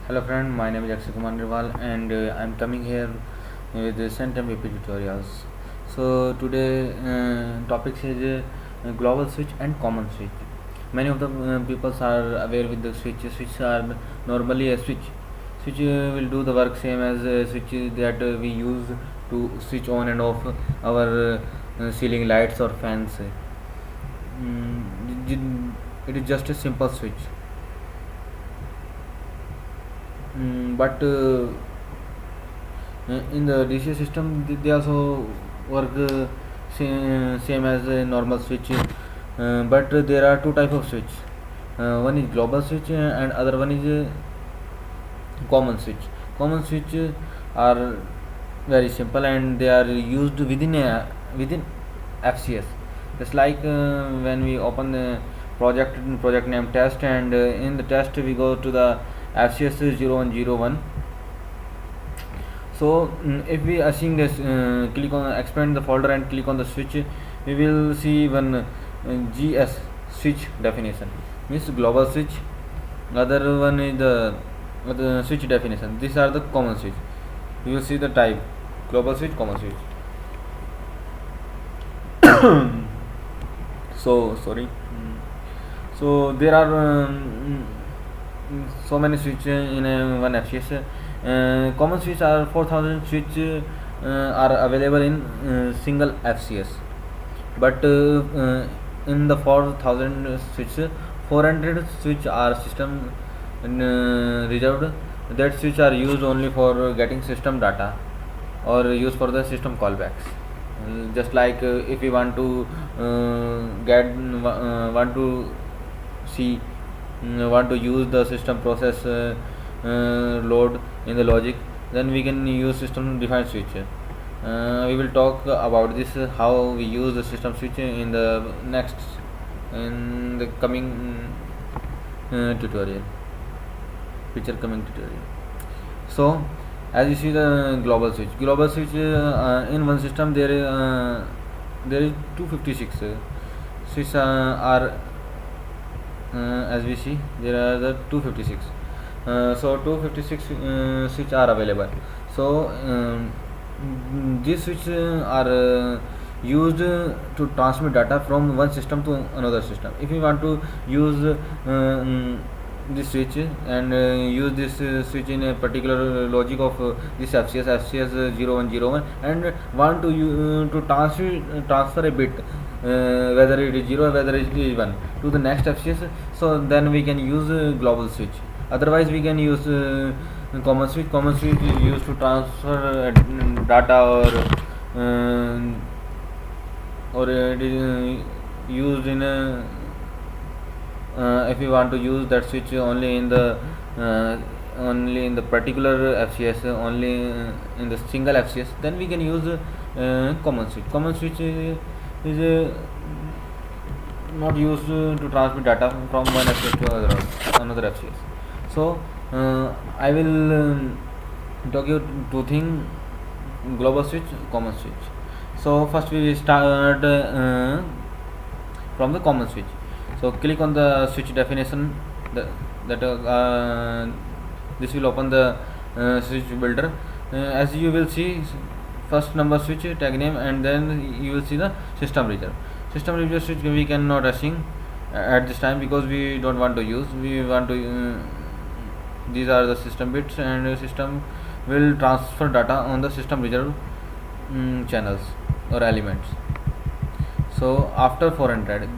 Hello friend, my name is Akshay Kumar Nirwal and I'm coming here with the Centum VP tutorials. So today topic is global switch and common switch. Many of the people are aware with the switch. Switch are normally a switch. Switch will do the work same as a switch that we use to switch on and off our ceiling lights or fans. It is just a simple switch. But in the DC system, they also work same as a normal switch. But there are two type of switch. One is global switch and other one is common switch. Common switch are very simple and they are used within FCS. Just like when we open the project name test, and in the test we go to the FCS 0101. So if we assume this, click on expand the folder and click on the switch, we will see one GS switch definition, means global switch. Other one is the switch definition. These are the common switch. You will see the type: global switch, common switch. So sorry. So there are so many switch in one FCS. Common switch are 4000 switch are available in single FCS, but in the 4000 switch, 400 switch are system reserved. That switch are used only for getting system data or used for the system callbacks. Just like if we want to want to see want to use the system process load in the logic, then we can use system defined switch. We will talk about this, how we use the system switch in the coming tutorial, future coming tutorial. So as you see the global switch in one system there is 256 switches are as we see there are the 256. So 256 switch are available. So these switch are used to transmit data from one system to another system. If we want to use this switch and use this switch in a particular logic of this FCS 0101, and want to transfer a bit, whether it is 0 or whether it is 1, to the next FCS, so then we can use global switch. Otherwise we can use common switch. Common switch is used to transfer data, or it is used in a if we want to use that switch only in the particular FCS, only in the single FCS, then we can use common switch. Common switch is not used to transmit data from one FCS to another FCS. So I will talk you two things: global switch, common switch. So first we start from the common switch. So click on the switch definition. This will open the switch builder. As you will see, first number switch tag name, and then you will see the system reserve. System reserve switch we cannot assign at this time because we don't want to use. We want to these are the system bits, and system will transfer data on the system reserve channels or elements. So after 400,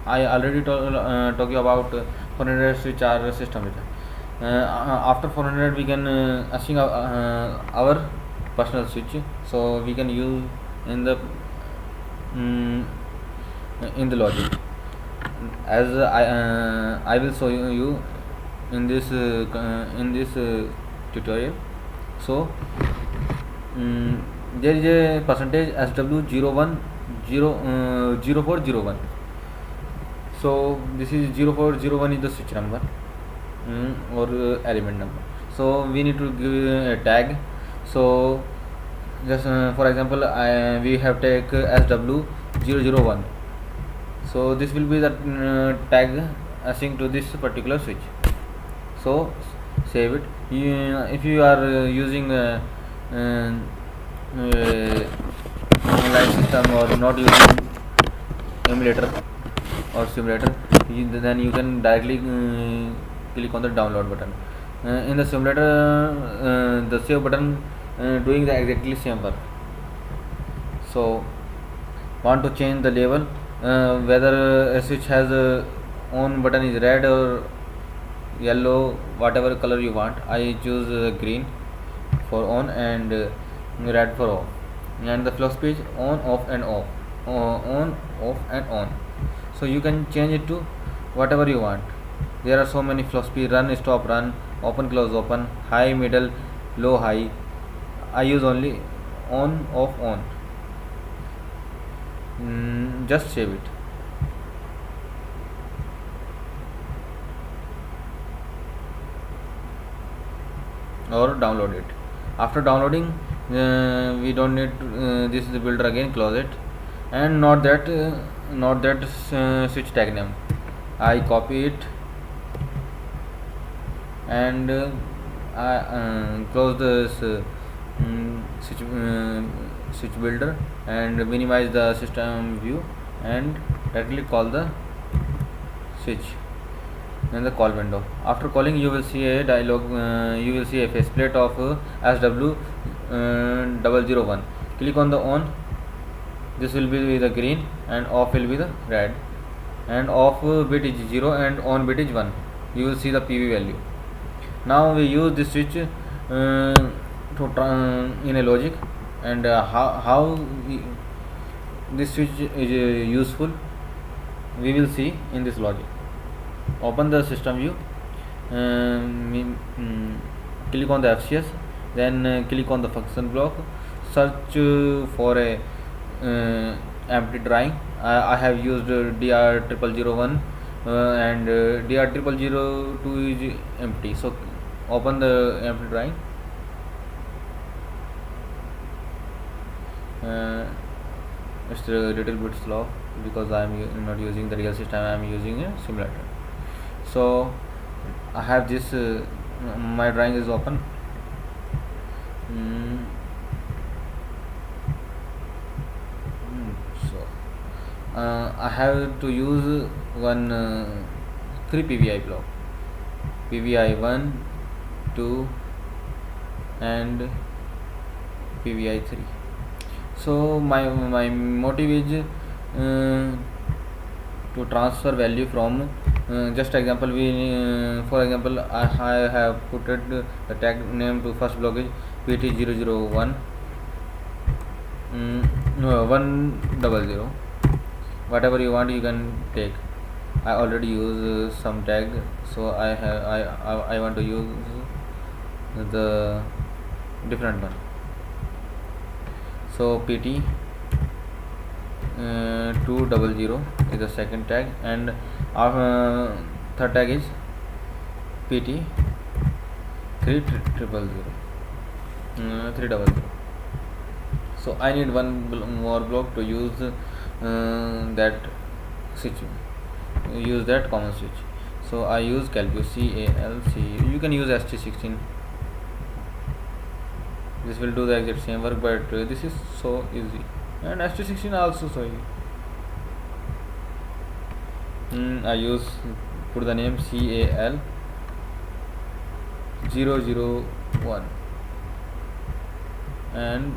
I already talk you about 400 switch are system reserve. After 400 we can assign our personal switch, so we can use in the logic, as I will show you in this tutorial. So there is a percentage SW010401. So this is 0401 is the switch number or element number. So we need to give a tag. So just for example, we have take SW001. So this will be the tag assigned to this particular switch. So save it. If you are using uh, online system or not using emulator or simulator, then you can directly click on the download button. In the simulator, the save button doing the exactly same work. So want to change the label, whether a switch has a on button is red or yellow, whatever color you want. I choose green for on and red for off, and the flow speed on, off and off, on, off and on. So you can change it to whatever you want. There are so many flow speed: run, stop, run, open, close, open, high, middle, low, high. I use only on, off, on. Just save it. Or download it. After downloading, we don't need this is the builder again. Close it, and not that switch tag name. I copy it and I close this switch builder and minimize the system view and directly call the switch in the call window. After calling, you will see a dialog. You will see a faceplate of SW001. Click on the on. This will be the green and off will be the red. And off bit is 0 and on bit is 1. You will see the PV value. Now we use this switch in a logic, and how this switch is useful we will see in this logic. Open the system view, click on the FCS, then click on the function block, search for a empty drawing. I have used DR0001 and DR0002 is empty, so open the empty drawing. It's a little bit slow because I am not using the real system, I am using a simulator. So I have this my drawing is open. I have to use one 3 PVI block, PVI 1, 2 and PVI 3. So my motive is to transfer value from just example for example I have put the tag name to first block is PT001 100. Whatever you want you can take. I already use some tag, so I want to use the different one. So PT 200 is the second tag, and third tag is PT 300. So I need one more block to use that switch, use that common switch. So I use Calcu, CALC. You can use ST16. This will do the exact same work, but this is so easy, and ST16 also so easy. I put the name CAL001 and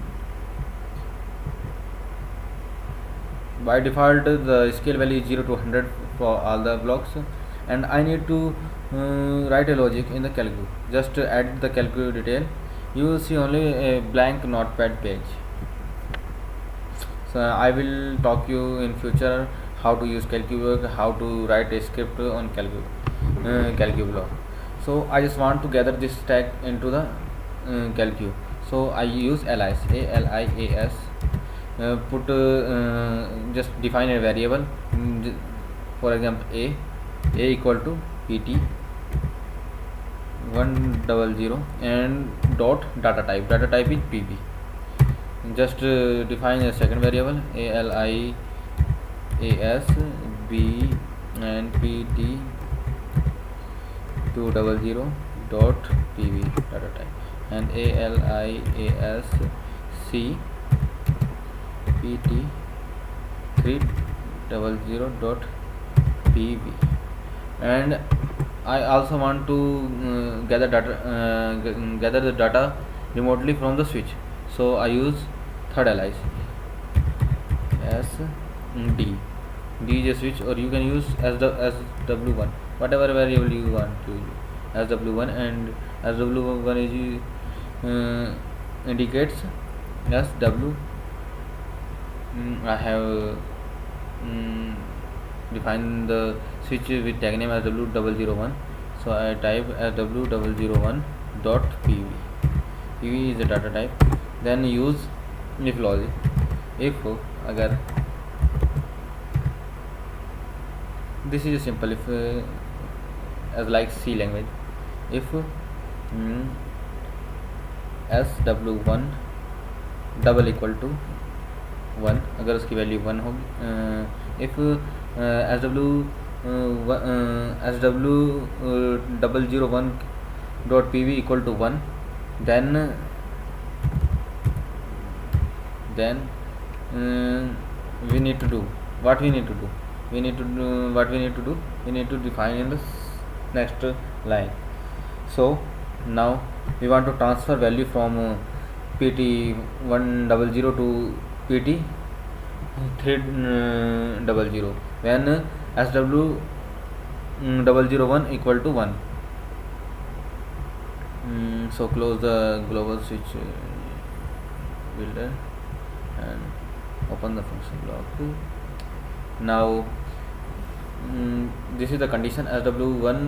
by default the scale value is 0 to 100 for all the blocks, and I need to write a logic in the Calcu. Just add the Calcu detail. You will see only a blank notepad page. So I will talk you in future how to use Calcu, how to write a script on Calcu block. So I just want to gather this tag into the Calcu. So I use alias, ALIAS. Just define a variable, for example a equal to PT 100 and dot data type is PB. Just define a second variable, ALIAS B and PT 200 dot pv data type, and alias c pt 300 dot pv. And I also want to gather the data remotely from the switch, so I use third alias as d. D is a switch, or you can use as w1, whatever variable you want to use as w1, and as w1 is indicates as w. I have defined the switch with tag name as w001, so I type as w001 dot pv. pv is the data type. Then use if logic. If agar this is a simple if as like C language. If sw1 double equal to 1, अगर उसकी value 1 होगी, if S W 001 dot P V equal to 1, then we need to do what we need to do. We need to define in the next line. So now we want to transfer value from pt 100 to pt 300 when sw 001 equal to 1. So close the global switch builder and open the function block. Now this is the condition sw1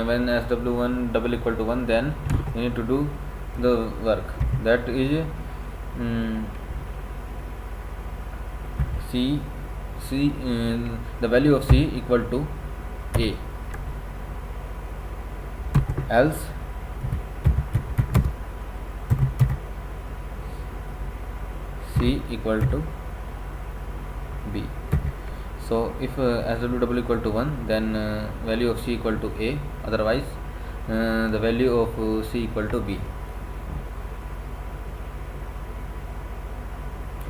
when sw1 double equal to 1, then we need to do the work, that is c the value of c equal to a, else c equal to b. So if sw double equal to 1, then value of c equal to a, otherwise the value of c equal to b.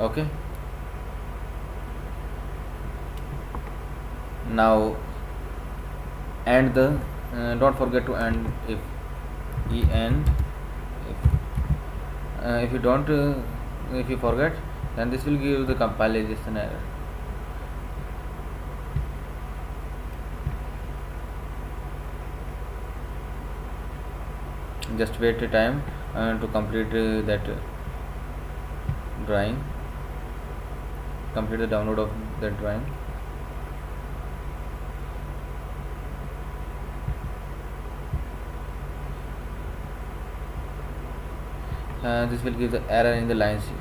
Okay, now and the don't forget to end if and if you don't if you forget, then this will give the compilation error. Just wait a time to complete that drawing, complete the download of that drawing. This will give the error in the line 6.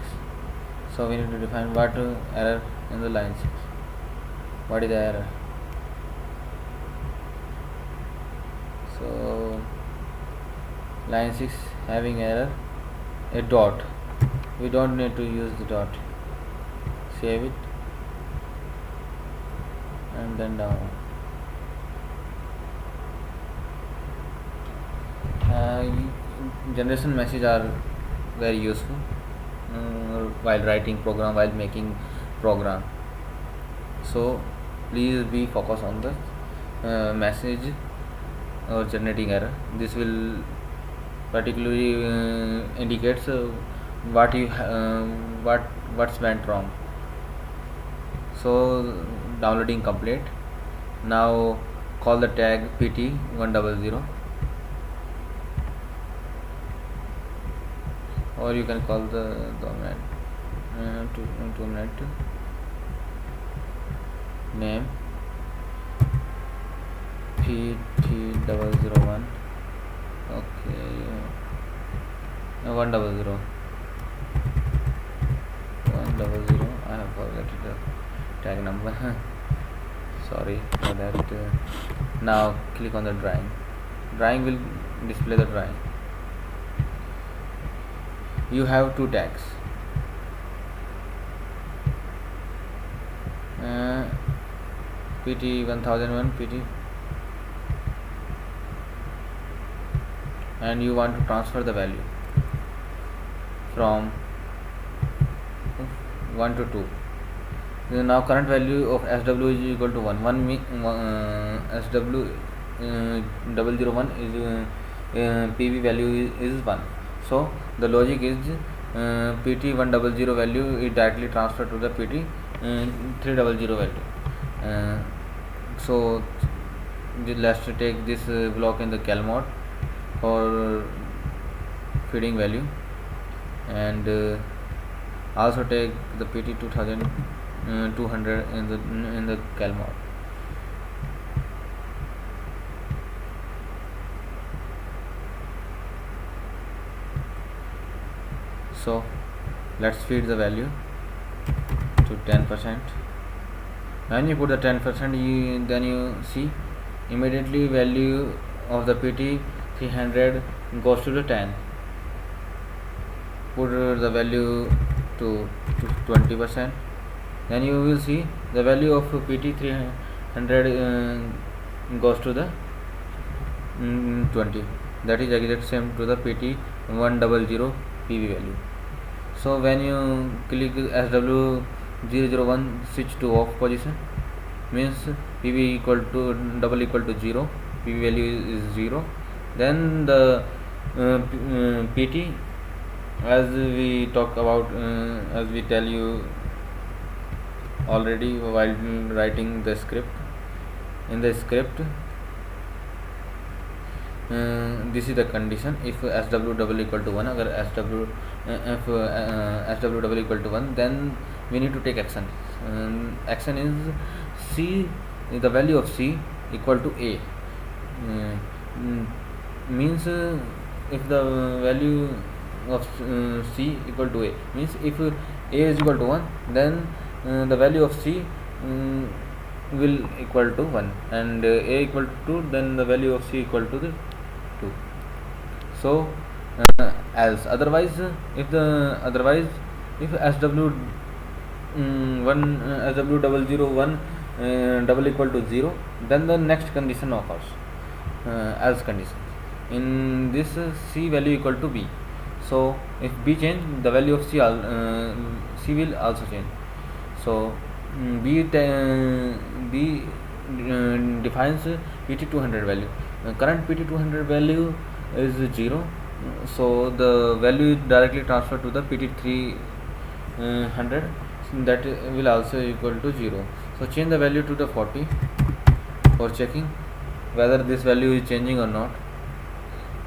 So we need to define what error in the line 6. What is the error? So line 6 having error, a dot. We don't need to use the dot. Save it and then down. Generation messages are very useful while writing program, while making program. So please be focused on the message or generating error. This will particularly indicates what you what's went wrong. So downloading complete. Now call the tag pt100, or you can call the domain name pt001. Okay, 100. I have forgotten the tag number. Sorry for that. Now click on the drawing. Drawing will display the drawing. You have two tags. PT1001, PT and you want to transfer the value from 1 to 2. Now current value of SW is equal to 1. SW 001 is PV value is 1. So the logic is PT 100 value is directly transferred to the PT 300 value. So let's take this block in the cal mode for feeding value, and also take the PT 2200 in the cal mode. So let's feed the value to 10%. When you put the 10%, then you see immediately value of the PT 300 goes to the 10. Put the value to 20%, then you will see the value of PT 300 goes to the 20. That is exact same to the PT 100 PV value. So when you click SW001 switch to off position, means PV equal to 0, PV value is 0. Then the PT, as we talk about, as we tell you already while writing the script, in the script this is the condition. If SW double equal to 1, if SW double equal to 1, then we need to take action. Action is C, the value of C equal to A. Means if the value of C equal to A, means if A is equal to 1, then the value of C will equal to 1, and A equal to 2, then the value of C equal to the 2. So else otherwise, if SW 001 double equal to 0, then the next condition occurs, else condition. In this C value equal to B. So if B change, the value of C will also change. So B defines PT 200 value. Current PT 200 value is 0, so the value is directly transferred to the PT 300, that will also equal to 0. So change the value to the 40 for checking whether this value is changing or not.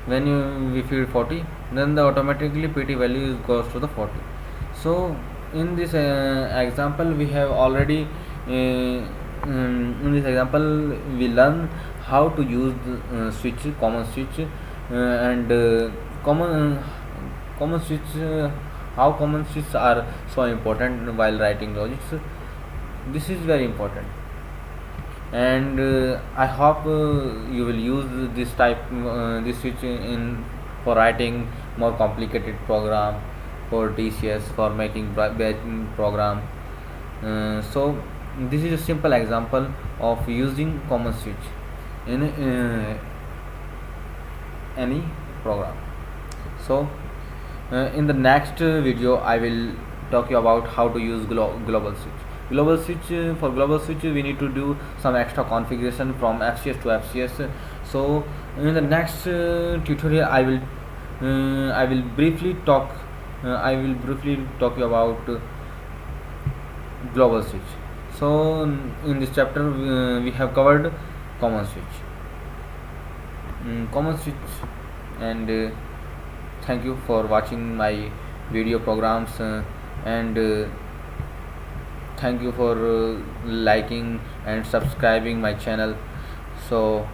When we feed 40, then the automatically PT value goes to the 40. So in this example we have already in this example we learn how to use the common switch, and common switch, how common switches are so important while writing logics. This is very important, and I hope you will use this switch in for writing more complicated program, for TCS, for making batch program. So this is a simple example of using common switch in any program. So in the next video I will talk you about how to use global switch. For global switch we need to do some extra configuration from FCS to FCS. So in the next tutorial I will briefly talk you about global switch. So in this chapter we have covered common switch. And thank you for watching my video programs, and thank you for liking and subscribing my channel. So